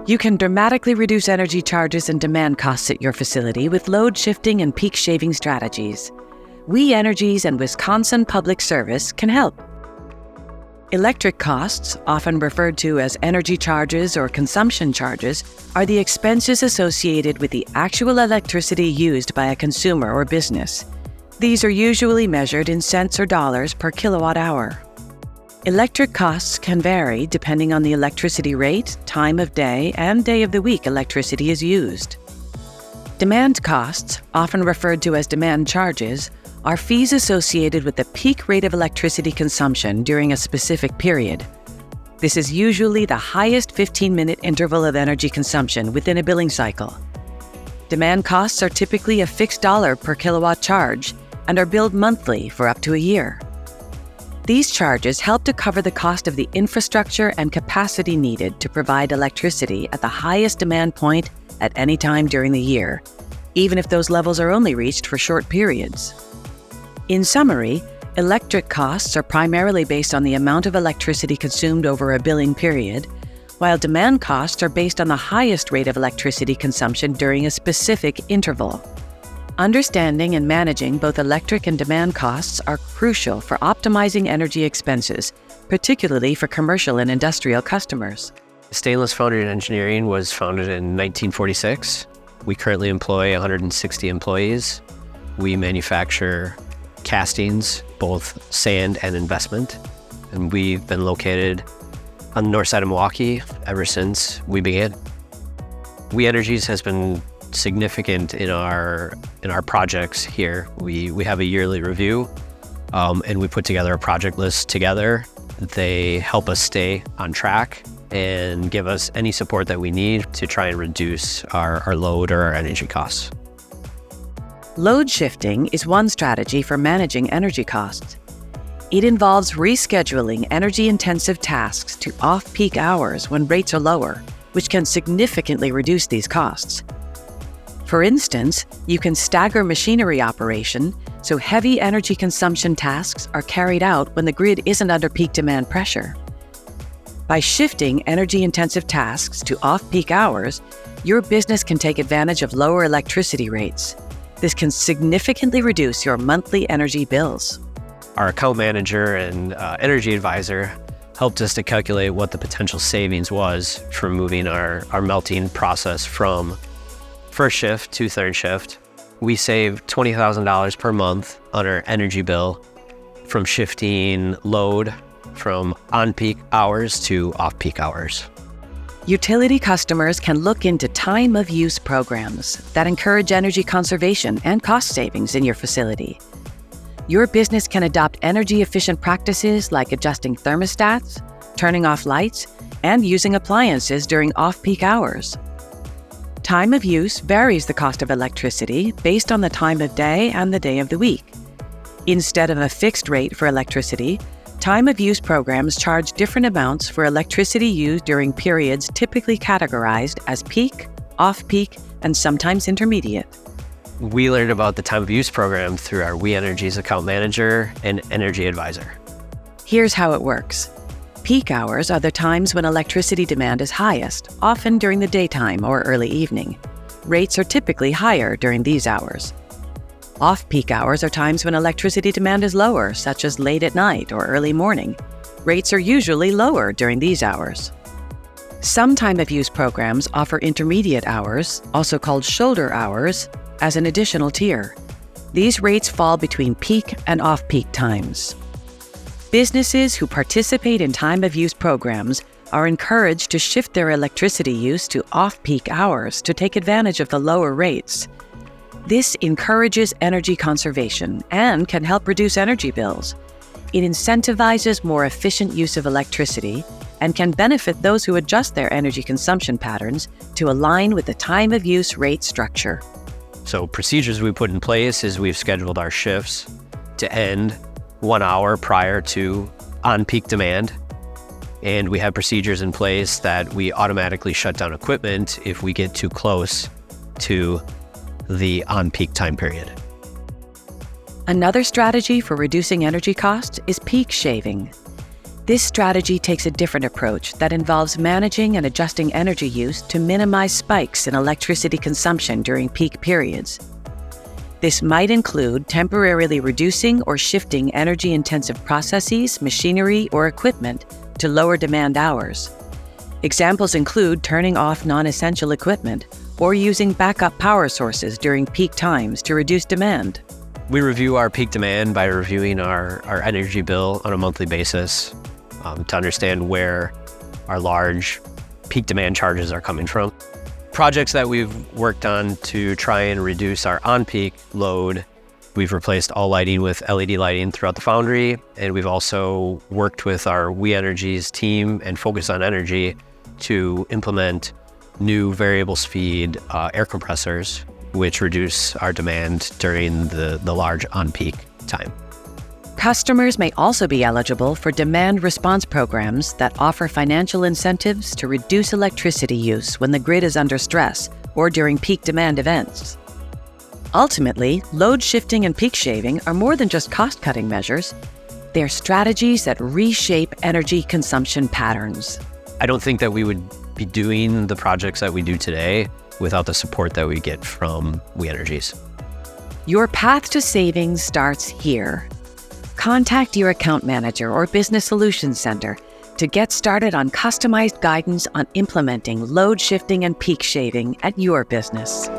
You can dramatically reduce energy charges and demand costs at your facility with load shifting and peak shaving strategies. We Energies and Wisconsin Public Service can help. Electric costs, often referred to as energy charges or consumption charges, are the expenses associated with the actual electricity used by a consumer or business. These are usually measured in cents or dollars per kilowatt hour. Electric costs can vary depending on the electricity rate, time of day, and day of the week electricity is used. Demand costs, often referred to as demand charges, are fees associated with the peak rate of electricity consumption during a specific period. This is usually the highest 15-minute interval of energy consumption within a billing cycle. Demand costs are typically a fixed dollar per kilowatt charge and are billed monthly for up to a year. These charges help to cover the cost of the infrastructure and capacity needed to provide electricity at the highest demand point at any time during the year, even if those levels are only reached for short periods. In summary, electric costs are primarily based on the amount of electricity consumed over a billing period, while demand costs are based on the highest rate of electricity consumption during a specific interval. Understanding and managing both electric and demand costs are crucial for optimizing energy expenses, particularly for commercial and industrial customers. Stainless Foundry and Engineering was founded in 1946. We currently employ 160 employees. We manufacture castings, both sand and investment, and we've been located on the north side of Milwaukee ever since we began. We Energies has been significant in our projects here. We have a yearly review, and we put together a project list together. They help us stay on track and give us any support that we need to try and reduce our load or our energy costs. Load shifting is one strategy for managing energy costs. It involves rescheduling energy-intensive tasks to off-peak hours when rates are lower, which can significantly reduce these costs. For instance, you can stagger machinery operation so heavy energy consumption tasks are carried out when the grid isn't under peak demand pressure. By shifting energy-intensive tasks to off-peak hours, your business can take advantage of lower electricity rates. This can significantly reduce your monthly energy bills. Our account manager and energy advisor helped us to calculate what the potential savings was from moving our melting process from first shift to third shift. We saved $20,000 per month on our energy bill from shifting load from on-peak hours to off-peak hours. Utility customers can look into time-of-use programs that encourage energy conservation and cost savings in your facility. Your business can adopt energy-efficient practices like adjusting thermostats, turning off lights, and using appliances during off-peak hours. Time of use varies the cost of electricity based on the time of day and the day of the week. Instead of a fixed rate for electricity, time of use programs charge different amounts for electricity used during periods typically categorized as peak, off-peak, and sometimes intermediate. We learned about the time of use program through our We Energies account manager and energy advisor. Here's how it works. Peak hours are the times when electricity demand is highest, often during the daytime or early evening. Rates are typically higher during these hours. Off-peak hours are times when electricity demand is lower, such as late at night or early morning. Rates are usually lower during these hours. Some time-of-use programs offer intermediate hours, also called shoulder hours, as an additional tier. These rates fall between peak and off-peak times. Businesses who participate in time-of-use programs are encouraged to shift their electricity use to off-peak hours to take advantage of the lower rates. This encourages energy conservation and can help reduce energy bills. It incentivizes more efficient use of electricity and can benefit those who adjust their energy consumption patterns to align with the time-of-use rate structure. So procedures we put in place is we've scheduled our shifts to end 1 hour prior to on-peak demand. And we have procedures in place that we automatically shut down equipment if we get too close to the on-peak time period. Another strategy for reducing energy costs is peak shaving. This strategy takes a different approach that involves managing and adjusting energy use to minimize spikes in electricity consumption during peak periods. This might include temporarily reducing or shifting energy-intensive processes, machinery, or equipment to lower demand hours. Examples include turning off non-essential equipment or using backup power sources during peak times to reduce demand. We review our peak demand by reviewing our energy bill on a monthly basis to understand where our large peak demand charges are coming from. Projects that we've worked on to try and reduce our on-peak load, we've replaced all lighting with LED lighting throughout the foundry, and we've also worked with our We Energies team and Focus on Energy to implement new variable speed air compressors, which reduce our demand during the large on-peak time. Customers may also be eligible for demand response programs that offer financial incentives to reduce electricity use when the grid is under stress or during peak demand events. Ultimately, load shifting and peak shaving are more than just cost-cutting measures. They're strategies that reshape energy consumption patterns. I don't think that we would be doing the projects that we do today without the support that we get from We Energies. Your path to savings starts here. Contact your account manager or business solutions center to get started on customized guidance on implementing load shifting and peak shaving at your business.